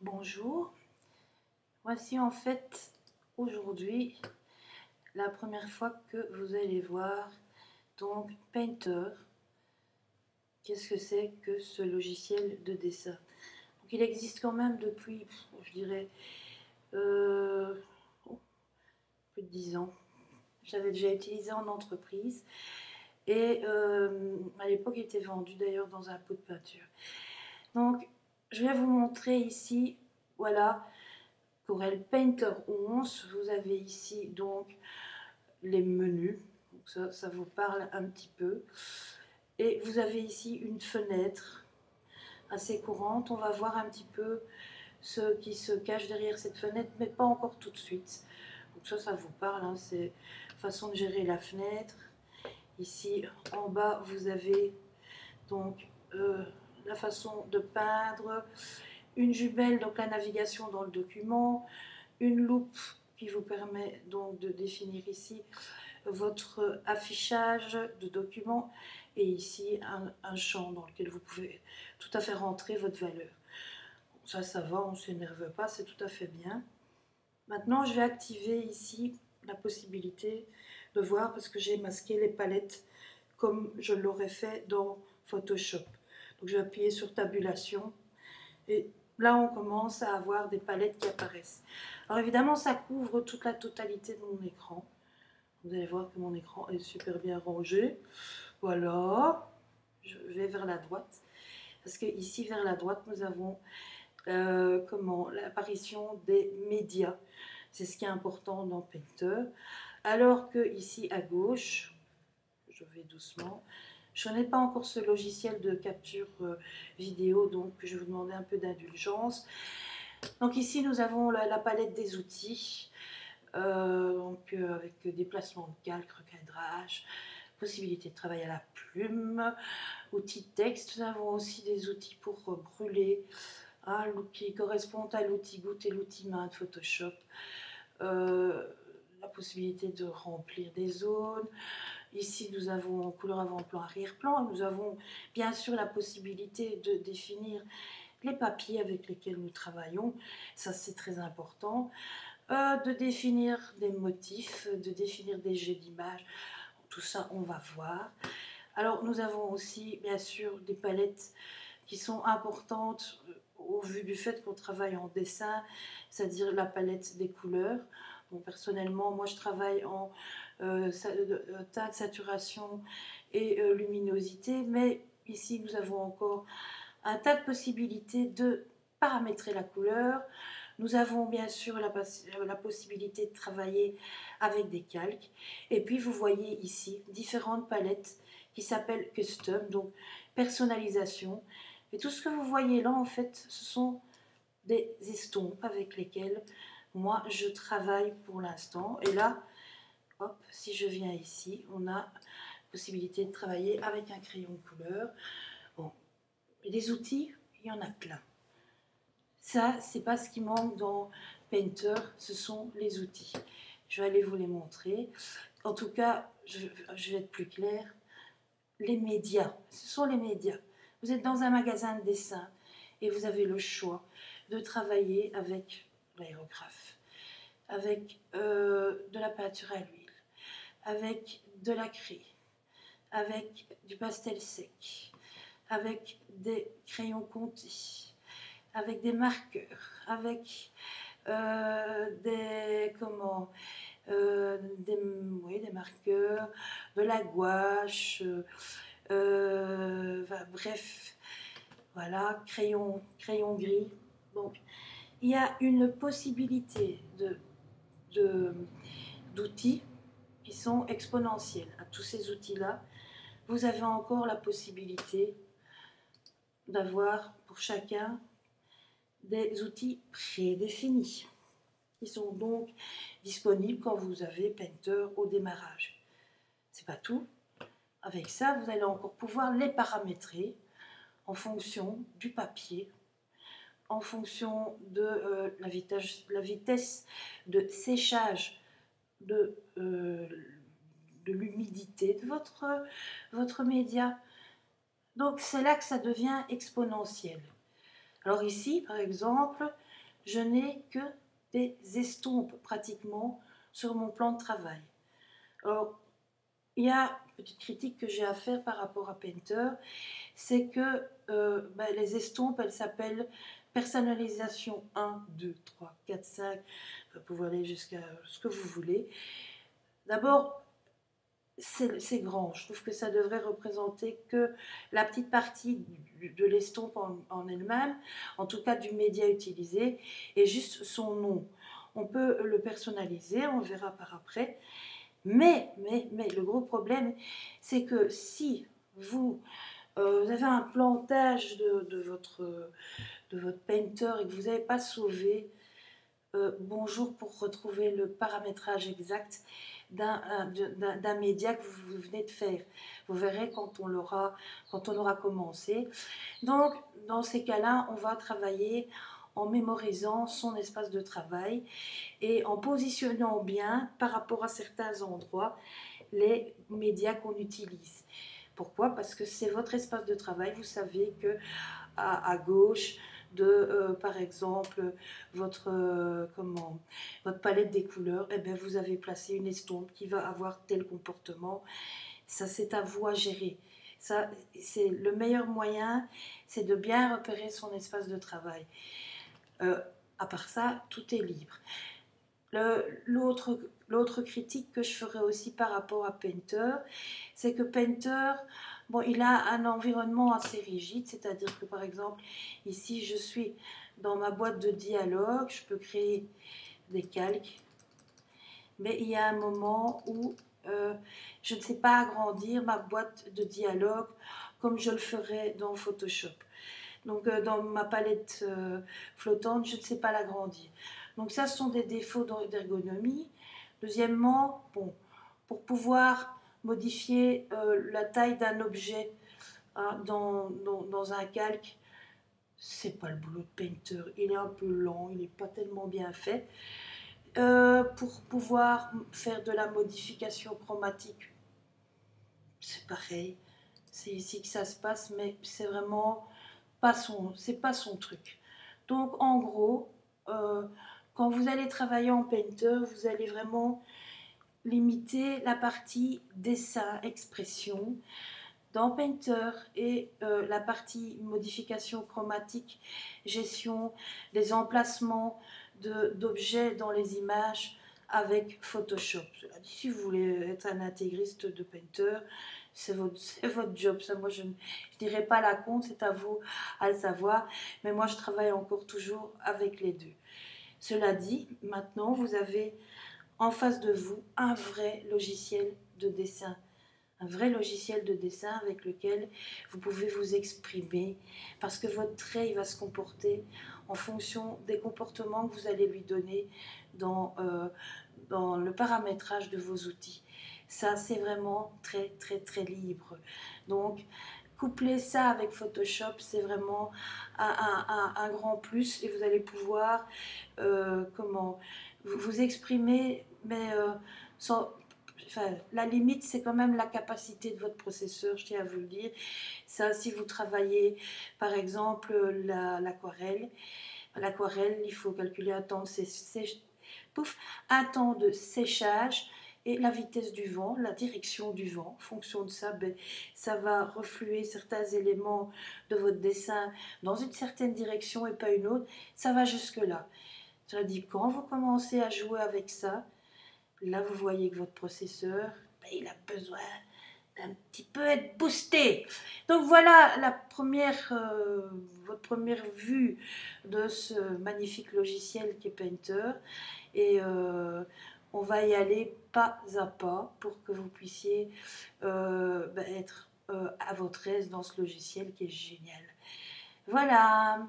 Bonjour, voici en fait aujourd'hui la première fois que vous allez voir donc Painter. Qu'est-ce que c'est que ce logiciel de dessin? Donc il existe quand même depuis, je dirais, plus de 10 ans. J'avais déjà utilisé en entreprise et à l'époque il était vendu d'ailleurs dans un pot de peinture. Donc je vais vous montrer ici, voilà, Corel Painter 11, vous avez ici donc les menus, donc ça vous parle un petit peu. Et vous avez ici une fenêtre assez courante, on va voir un petit peu ce qui se cache derrière cette fenêtre, mais pas encore tout de suite. Donc ça vous parle, hein, c'est façon de gérer la fenêtre. Ici en bas vous avez donc la façon de peindre, une jumelle, donc la navigation dans le document, une loupe qui vous permet donc de définir ici votre affichage de documents et ici un champ dans lequel vous pouvez tout à fait rentrer votre valeur. Ça va, on ne s'énerve pas, c'est tout à fait bien. Maintenant, je vais activer ici la possibilité de voir, parce que j'ai masqué les palettes comme je l'aurais fait dans Photoshop. Donc je vais appuyer sur tabulation et là on commence à avoir des palettes qui apparaissent. Alors évidemment ça couvre toute la totalité de mon écran. Vous allez voir que mon écran est super bien rangé. Voilà, je vais vers la droite. Parce que ici vers la droite nous avons l'apparition des médias. C'est ce qui est important dans Painter. Alors que ici à gauche, je vais doucement, je n'ai pas encore ce logiciel de capture vidéo, donc je vais vous demander un peu d'indulgence. Donc ici nous avons la palette des outils, avec déplacement de calque, recadrage, possibilité de travailler à la plume, outils de texte. Nous avons aussi des outils pour brûler, hein, qui correspondent à l'outil goutte et l'outil main de Photoshop. La possibilité de remplir des zones. Ici, nous avons couleur avant-plan, arrière-plan. Nous avons bien sûr la possibilité de définir les papiers avec lesquels nous travaillons. Ça, c'est très important. De définir des motifs, de définir des jets d'images. Tout ça, on va voir. Alors, nous avons aussi, bien sûr, des palettes qui sont importantes au vu du fait qu'on travaille en dessin, c'est-à-dire la palette des couleurs. Bon, personnellement, moi, je travaille en teinte, saturation et luminosité, mais ici, nous avons encore un tas de possibilités de paramétrer la couleur. Nous avons bien sûr la possibilité de travailler avec des calques. Et puis vous voyez ici différentes palettes qui s'appellent Custom, donc personnalisation. Et tout ce que vous voyez là, en fait, ce sont des estompes avec lesquelles moi je travaille pour l'instant. Et là, hop, si je viens ici, on a possibilité de travailler avec un crayon de couleur. Bon, et des outils, il y en a plein. Ça, c'est pas ce qui manque dans Painter, ce sont les outils. Je vais aller vous les montrer. En tout cas, je vais être plus claire. Les médias, ce sont les médias. Vous êtes dans un magasin de dessin et vous avez le choix de travailler avec l'aérographe, avec de la peinture à l'huile, avec de la craie, avec du pastel sec, avec des crayons Conti, avec des marqueurs, avec des marqueurs, de la gouache, bref, voilà, crayon gris. Donc, il y a une possibilité d'outils qui sont exponentiels. À tous ces outils-là, vous avez encore la possibilité d'avoir pour chacun des outils prédéfinis qui sont donc disponibles quand vous avez Painter au démarrage. C'est pas tout. Avec ça, vous allez encore pouvoir les paramétrer en fonction du papier, en fonction de la vitesse de séchage de l'humidité de votre média. Donc c'est là que ça devient exponentiel. Alors ici, par exemple, je n'ai que des estompes pratiquement sur mon plan de travail. Alors, il y a une petite critique que j'ai à faire par rapport à Painter, c'est que les estompes, elles s'appellent personnalisation 1, 2, 3, 4, 5, vous pouvez aller jusqu'à ce que vous voulez. D'abord, c'est grand. Je trouve que ça devrait représenter que la petite partie de l'estompe en elle-même, en tout cas du média utilisé, et juste son nom. On peut le personnaliser, on verra par après. Mais le gros problème, c'est que si vous avez un plantage de votre painter et que vous n'avez pas sauvé, bonjour pour retrouver le paramétrage exact d'un média que vous venez de faire. Vous verrez quand on aura commencé. Donc, dans ces cas-là, on va travailler en mémorisant son espace de travail et en positionnant bien par rapport à certains endroits les médias qu'on utilise. Pourquoi? Parce que c'est votre espace de travail. Vous savez que à gauche de, par exemple, votre palette des couleurs, eh bien, vous avez placé une estompe qui va avoir tel comportement. Ça, c'est à vous à gérer. Ça, c'est le meilleur moyen, c'est de bien repérer son espace de travail. À part ça, tout est libre. L'autre critique que je ferai aussi par rapport à Painter, c'est que Painter, bon, il a un environnement assez rigide, c'est-à-dire que par exemple, ici je suis dans ma boîte de dialogue, je peux créer des calques, mais il y a un moment où je ne sais pas agrandir ma boîte de dialogue comme je le ferais dans Photoshop. Donc dans ma palette flottante, je ne sais pas l'agrandir. Donc ça, ce sont des défauts d'ergonomie. Deuxièmement, bon, pour pouvoir modifier la taille d'un objet hein, dans un calque, c'est pas le boulot de Painter. Il est un peu lent, il n'est pas tellement bien fait. Pour pouvoir faire de la modification chromatique, c'est pareil. C'est ici que ça se passe, mais c'est vraiment c'est pas son truc. Donc en gros, quand vous allez travailler en Painter, vous allez vraiment limiter la partie dessin, expression dans Painter et la partie modification chromatique, gestion des emplacements d'objets dans les images avec Photoshop. Cela dit, si vous voulez être un intégriste de Painter, c'est votre job. Ça, moi, je ne dirais pas la compte, c'est à vous à le savoir. Mais moi, je travaille encore toujours avec les deux. Cela dit, maintenant, vous avez en face de vous un vrai logiciel de dessin. Un vrai logiciel de dessin avec lequel vous pouvez vous exprimer parce que votre trait il va se comporter en fonction des comportements que vous allez lui donner dans le paramétrage de vos outils. Ça, c'est vraiment très, très, très libre. Donc, coupler ça avec Photoshop, c'est vraiment un grand plus et vous allez pouvoir vous exprimer, mais sans. Enfin, la limite, c'est quand même la capacité de votre processeur, je tiens à vous le dire. Ça, si vous travaillez, par exemple, l'aquarelle, il faut calculer un temps de séchage et la vitesse du vent, la direction du vent. En fonction de ça, ça va refluer certains éléments de votre dessin dans une certaine direction et pas une autre. Ça va jusque-là. Ça dit, quand vous commencez à jouer avec ça, là, vous voyez que votre processeur, il a besoin d'un petit peu être boosté. Donc voilà votre première vue de ce magnifique logiciel qui est Painter. Et on va y aller pas à pas pour que vous puissiez être à votre aise dans ce logiciel qui est génial. Voilà.